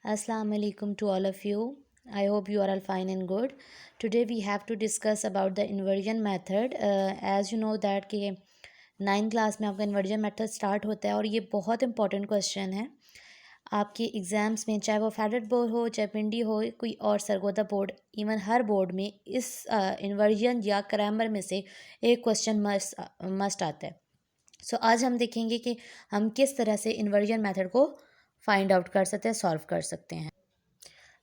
Assalamu alaikum to all of you. I hope you are all fine and good. Today we have to discuss about the inversion method. As you know that कि 9th class में आपका inversion method start होता है और ये बहुत important question है आपके एग्ज़ाम्स में, चाहे वो फेडरल बोर्ड हो, चाहे पिंडी हो, कोई और सरगोदा बोर्ड, इवन हर बोर्ड में इस इन्वर्जन या क्रैमर में से एक क्वेश्चन मस्ट आता है। सो आज हम देखेंगे कि हम किस तरह से इन्वर्जन मेथड को फाइंड आउट कर सकते हैं, सॉल्व कर सकते हैं।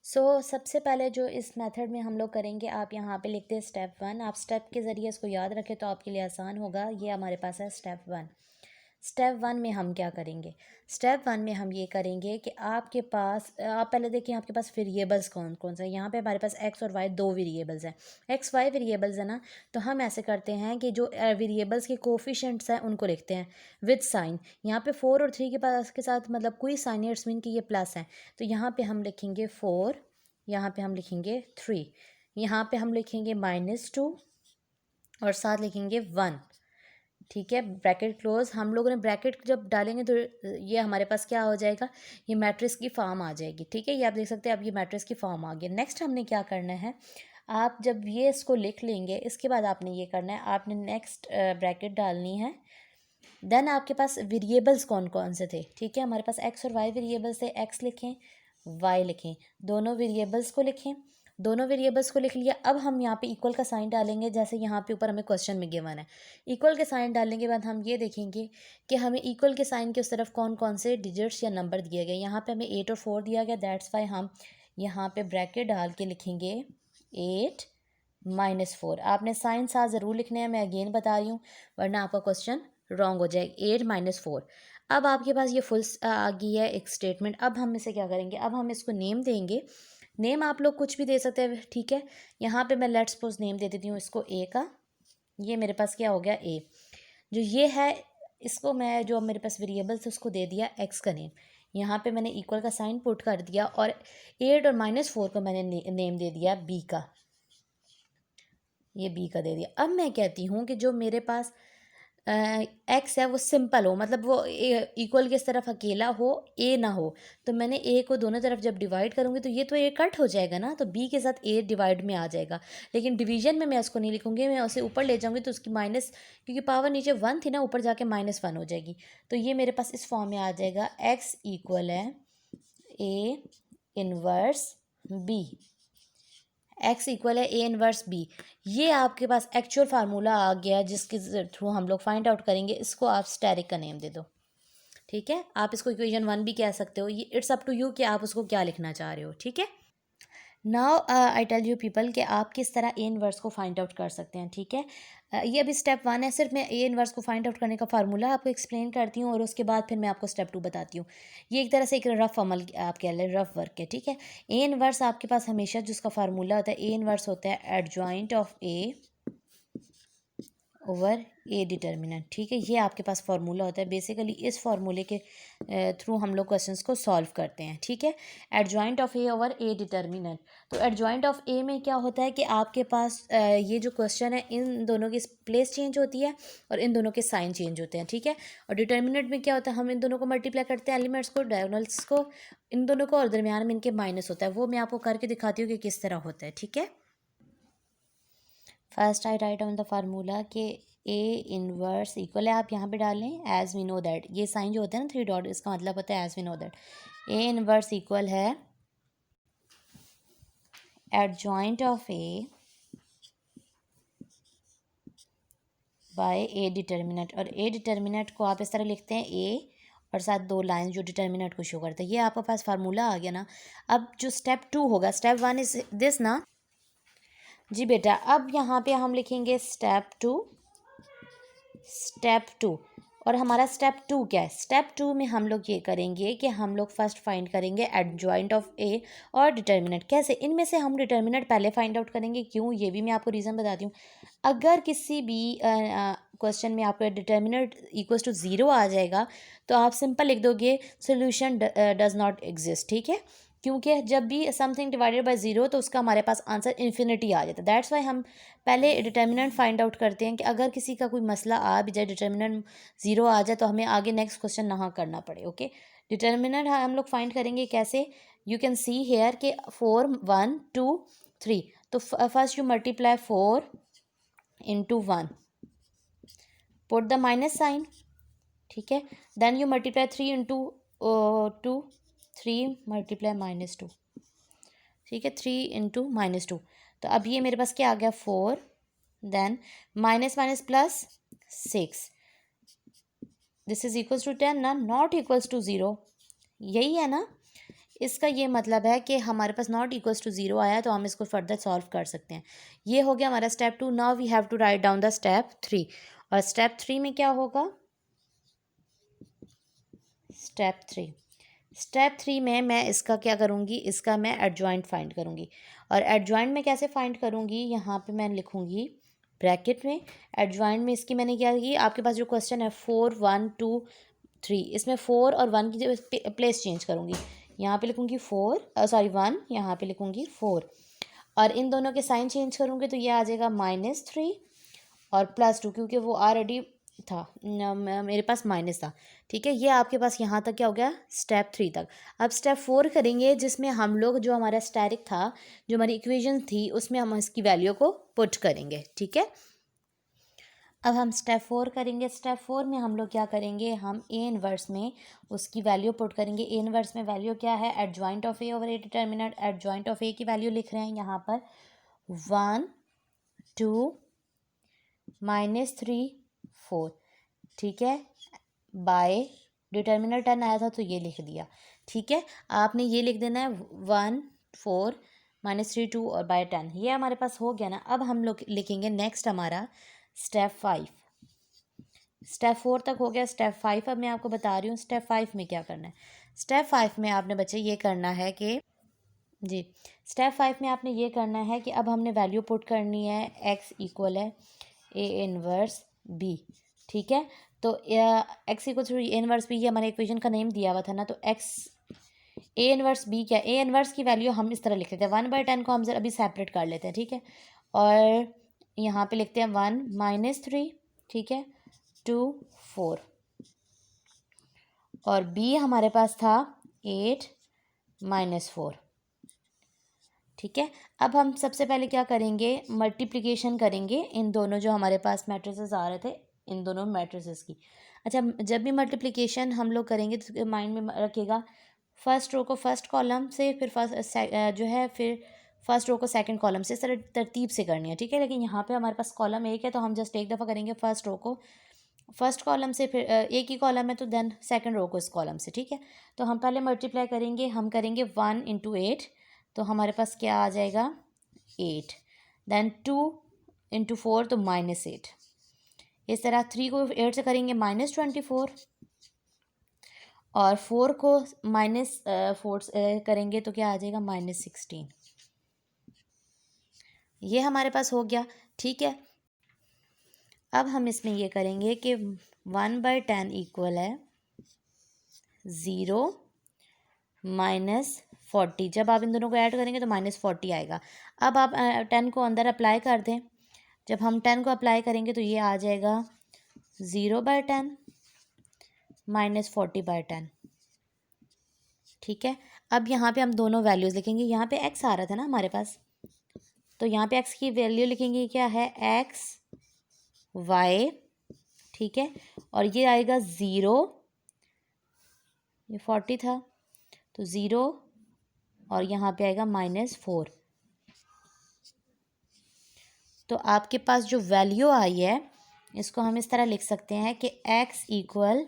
सबसे पहले जो इस मेथड में हम लोग करेंगे, आप यहाँ पे लिखते हैं स्टेप 1। आप स्टेप के ज़रिए इसको याद रखें तो आपके लिए आसान होगा। ये हमारे पास है स्टेप 1। स्टेप 1 में हम क्या करेंगे? स्टेप 1 में हम ये करेंगे कि आपके पास, आप पहले देखिए आपके पास वेरिएबल्स कौन कौन से हैं। यहाँ पे हमारे पास एक्स और वाई दो वेरिएबल्स हैं। एक्स वाई वेरिएबल्स है ना, तो हम ऐसे करते हैं कि जो वेरिएबल्स के कोफिशेंट्स हैं उनको लिखते हैं विद साइन। यहाँ पे 4 और 3 के पास के साथ मतलब कोई साइन है, इट्स मीन कि ये प्लस है, तो यहाँ पे हम लिखेंगे 4, यहाँ पे हम लिखेंगे 3, यहाँ पे हम लिखेंगे -2 और साथ लिखेंगे 1। ठीक है, ब्रैकेट क्लोज। हम लोगों ने ब्रैकेट जब डालेंगे तो ये हमारे पास क्या हो जाएगा, ये मैट्रिक्स की फॉर्म आ जाएगी। ठीक है, ये आप देख सकते हैं, अब ये मैट्रिक्स की फॉर्म आ गई। नेक्स्ट हमने क्या करना है, आप जब ये इसको लिख लेंगे इसके बाद आपने ये करना है, आपने नेक्स्ट ब्रैकेट डालनी है। देन आपके पास वेरिएबल्स कौन कौन से थे? ठीक है, हमारे पास एक्स और वाई वेरिएबल्स थे। एक्स लिखें, वाई लिखें, दोनों वेरिएबल्स को लिखें। दोनों वेरिएबल्स को लिख लिया। अब हम यहाँ पे इक्वल का साइन डालेंगे, जैसे यहाँ पे ऊपर हमें क्वेश्चन में गिवन है। इक्वल के साइन डालने के बाद हम ये देखेंगे कि हमें इक्वल के साइन के उस तरफ कौन कौन से डिजिट्स या नंबर दिए गए। यहाँ पे हमें 8 और 4 दिया गया, दैट्स वाई हम यहाँ पे ब्रैकेट डाल के लिखेंगे 8 -4। आपने साइन साथ ज़रूर लिखने हैं, मैं अगेन बता रही हूँ, वरना आपका क्वेश्चन रॉन्ग हो जाएगा। 8 -4। अब आपके पास ये फुल आ गई है एक स्टेटमेंट। अब हम इसे क्या करेंगे, अब हम इसको नेम देंगे। नेम आप लोग कुछ भी दे सकते हैं। ठीक है, यहाँ पे मैं लेट्स सपोज नेम दे देती हूँ इसको ए का। ये मेरे पास क्या हो गया, ए। जो ये है इसको मैं, जो मेरे पास वेरिएबल थे उसको दे दिया एक्स का नेम। यहाँ पे मैंने इक्वल का साइन पुट कर दिया और 8 और -4 को मैंने नेम दे दिया बी का। ये बी का दे दिया। अब मैं कहती हूँ कि जो मेरे पास एक्स है वो सिंपल हो, मतलब वो इक्वल की तरफ अकेला हो, ए ना हो। तो मैंने ए को दोनों तरफ जब डिवाइड करूँगी तो ये तो ए कट हो जाएगा ना, तो बी के साथ ए डिवाइड में आ जाएगा। लेकिन डिवीजन में मैं उसको नहीं लिखूँगी, मैं उसे ऊपर ले जाऊँगी तो उसकी माइनस, क्योंकि पावर नीचे 1 थी ना, ऊपर जाके -1 हो जाएगी। तो ये मेरे पास इस फॉर्म में आ जाएगा, एक्स इक्वल है a inverse b. X equal है ए इनवर्स बी। ये आपके पास एक्चुअल फार्मूला आ गया जिसके थ्रू हम लोग फाइंड आउट करेंगे। इसको आप स्टेरिक का नेम दे दो। ठीक है, आप इसको इक्वेशन 1 भी कह सकते हो। ये इट्स अप टू यू कि आप उसको क्या लिखना चाह रहे हो। ठीक है, now I tell you people कि आप किस तरह ए इनवर्स को फाइंड आउट कर सकते हैं। ठीक है, ये अभी स्टेप 1 है। सिर्फ मैं ए इनवर्स को फाइंड आउट करने का फार्मूला आपको एक्सप्लेन करती हूँ और उसके बाद फिर मैं आपको स्टेप 2 बताती हूँ। ये एक तरह से एक रफ अमल आप कह लें, रफ वर्क है। ठीक है, ए इनवर्स आपके पास हमेशा जिसका फार्मूला होता है, ए इनवर्स होता है adjoint of A over A determinant. ठीक है, ये आपके पास फार्मूला होता है। बेसिकली इस फार्मूले के थ्रू हम लोग क्वेश्चंस को सॉल्व करते हैं। ठीक है, adjoint of A over A determinant. तो एडजॉइंट ऑफ ए में क्या होता है कि आपके पास ये जो क्वेश्चन है, इन दोनों की प्लेस चेंज होती है और इन दोनों के साइन चेंज होते हैं। ठीक है, और डिटर्मिनेंट में क्या होता है, हम इन दोनों को मल्टीप्लाई करते हैं, एलिमेंट्स को, डायगोनल्स को, इन दोनों को, और दरमियान में इनके माइनस होता है। वो मैं आपको करके दिखाती हूँ कि किस तरह होता है। ठीक है, first I right on the formula कि ए इनवर्स इक्वल है, आप यहाँ पे डालें एज वी नो दैट। ये साइन जो होता है ना 3 डॉट, इसका मतलब होता है as we know that. A inverse equal है adjoint of A by A determinant. और ए डिटर्मिनेंट को आप इस तरह लिखते हैं, ए और साथ 2 लाइन जो डिटर्मिनेंट को शो करते हैं। ये आपके पास फार्मूला आ गया ना। अब जो स्टेप 2 होगा, स्टेप 1 इज दिस ना जी बेटा। अब यहाँ पे हम लिखेंगे स्टेप 2, स्टेप 2। और हमारा स्टेप 2 क्या है? स्टेप 2 में हम लोग ये करेंगे कि हम लोग फर्स्ट फाइंड करेंगे एडजॉइंट ऑफ ए और डिटर्मिनेंट। कैसे? इनमें से हम डिटर्मिनेंट पहले फाइंड आउट करेंगे। क्यों, ये भी मैं आपको रीज़न बताती हूँ। अगर किसी भी क्वेश्चन में आपका डिटर्मिनेंट इक्वल्स टू 0 आ जाएगा तो आप सिंपल लिख दोगे सोल्यूशन डज नॉट एग्जिस्ट। ठीक है, क्योंकि जब भी समथिंग डिवाइडेड बाय 0 तो उसका हमारे पास आंसर इन्फिनिटी आ जाता है। दैट्स वाई हम पहले डिटर्मिनेंट फाइंड आउट करते हैं कि अगर किसी का कोई मसला आ भी जाए, डिटर्मिनेंट 0 आ जाए, तो हमें आगे नेक्स्ट क्वेश्चन ना करना पड़े। ओके, डिटर्मिनेंट हम लोग फाइंड करेंगे कैसे, यू कैन सी हेयर के 4 1 2 3, तो first you multiply 4 into 1, put the minus sign, ठीक है, then you multiply 3 into 2, 3 multiply -2, ठीक है, 3 इंटू -2, तो अब ये मेरे पास क्या आ गया 4, then minus minus plus 6, this is equals to 10 ना, नॉट इक्वल्स टू 0, यही है ना। इसका ये मतलब है कि हमारे पास नॉट इक्वल्स टू 0 आया, तो हम इसको फर्दर सॉल्व कर सकते हैं। ये हो गया हमारा step 2। Now we have to write down the step 3, और स्टेप 3 में क्या होगा, स्टेप थ्री में मैं इसका क्या करूँगी, इसका मैं एडजॉइंट फाइंड करूँगी, और एडजॉइंट में कैसे फाइंड करूँगी, यहाँ पे मैं लिखूँगी ब्रैकेट में एडजॉइंट में इसकी मैंने क्या की, आपके पास जो क्वेश्चन है 4 1 2 3, इसमें 4 और 1 की प्लेस चेंज करूँगी, यहाँ पे लिखूँगी 1, यहाँ पे लिखूँगी 4, और इन दोनों के साइन चेंज करूँगी, तो ये आ जाएगा -3 और +2, क्योंकि वो ऑलरेडी था मेरे पास माइनस था, ठीक है। ये आपके पास यहाँ तक क्या हो गया, स्टेप 3 तक। अब स्टेप 4 करेंगे, जिसमें हम लोग जो हमारा स्टैटिक था, जो हमारी इक्वेशन थी, उसमें हम इसकी वैल्यू को पुट करेंगे, ठीक है। अब हम स्टेप 4 करेंगे। स्टेप 4 में हम लोग क्या करेंगे, हम ए इनवर्स में उसकी वैल्यू पुट करेंगे। ए इनवर्स में वैल्यू क्या है, adjoint of A over A determinant, adjoint of A की वैल्यू लिख रहे हैं यहाँ पर 1 2 -3 4, ठीक है, बाय डिटर्मिनेंट 10 आया था तो ये लिख दिया, ठीक है। आपने ये लिख देना है 1 4 -3 2 और बाय 10, ये हमारे पास हो गया ना। अब हम लोग लिखेंगे नेक्स्ट हमारा स्टेप 5। स्टेप 4 तक हो गया, स्टेप 5 अब मैं आपको बता रही हूँ स्टेप 5 में क्या करना है। स्टेप 5 में आपने बच्चे ये करना है कि जी, स्टेप 5 में आपने ये करना है कि अब हमने वैल्यू पुट करनी है, एक्स इक्वल है ए इनवर्स बी, ठीक है। तो x equal to a inverse b, ये हमारे इक्वेशन का नेम दिया हुआ था ना, तो एक्स ए इनवर्स बी क्या, ए इनवर्स की वैल्यू हम इस तरह लिख लेते हैं, 1/10 को हम जरा अभी सेपरेट कर लेते हैं, ठीक है, और यहाँ पे लिखते हैं 1 -3, ठीक है, 2 4, और बी हमारे पास था 8 -4, ठीक है। अब हम सबसे पहले क्या करेंगे, मल्टीप्लिकेशन करेंगे इन दोनों जो हमारे पास मैट्रिसेस आ रहे थे, इन दोनों मैट्रिसेस की। अच्छा, जब भी मल्टीप्लिकेशन हम लोग करेंगे तो माइंड में रखिएगा, फर्स्ट रो को फर्स्ट कॉलम से, फिर फर्स्ट रो को सेकंड कॉलम से, इस तरह तरतीब से करनी है, ठीक है। लेकिन यहाँ पे हमारे पास कॉलम एक है, तो हम जस्ट एक दफ़ा करेंगे फर्स्ट रो को फर्स्ट कॉलम से, फिर एक ही कॉलम है तो देन सेकंड रो को इस कॉलम से, ठीक है। तो हम पहले मल्टीप्लाई करेंगे, हम करेंगे 1 × 8, तो हमारे पास क्या आ जाएगा 8, देन 2 × 4 तो -8, इस तरह 3 को 8 से करेंगे -24, और 4 को -4 करेंगे तो क्या आ जाएगा -16, ये हमारे पास हो गया, ठीक है। अब हम इसमें ये करेंगे कि 1/10 इक्वल है 0 -40, जब आप इन दोनों को ऐड करेंगे तो -40 आएगा। अब आप 10 को अंदर अप्लाई कर दें, जब हम 10 को अप्लाई करेंगे तो ये आ जाएगा 0/10 -40/10, ठीक है। अब यहाँ पे हम दोनों वैल्यूज़ लिखेंगे, यहाँ पे x आ रहा था ना हमारे पास, तो यहाँ पे x की वैल्यू लिखेंगे, क्या है x y, ठीक है, और ये आएगा 0, ये 40 था तो 0, और यहाँ पे आएगा -4, तो आपके पास जो वैल्यू आई है इसको हम इस तरह लिख सकते हैं कि x इक्वल,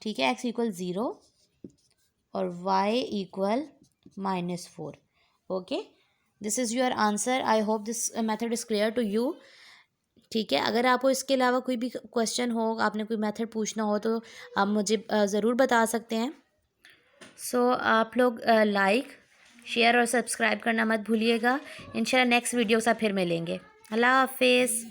ठीक है, x इक्वल 0 और y equal -4, okay. This is your answer, I hope this method is clear to you, ठीक है। अगर आपको इसके अलावा कोई भी क्वेश्चन हो, आपने कोई मेथड पूछना हो, तो आप मुझे ज़रूर बता सकते हैं। सो आप लोग लाइक शेयर और सब्सक्राइब करना मत भूलिएगा। इंशाल्लाह नेक्स्ट वीडियो से फिर मिलेंगे। अल्लाह हाफिज़।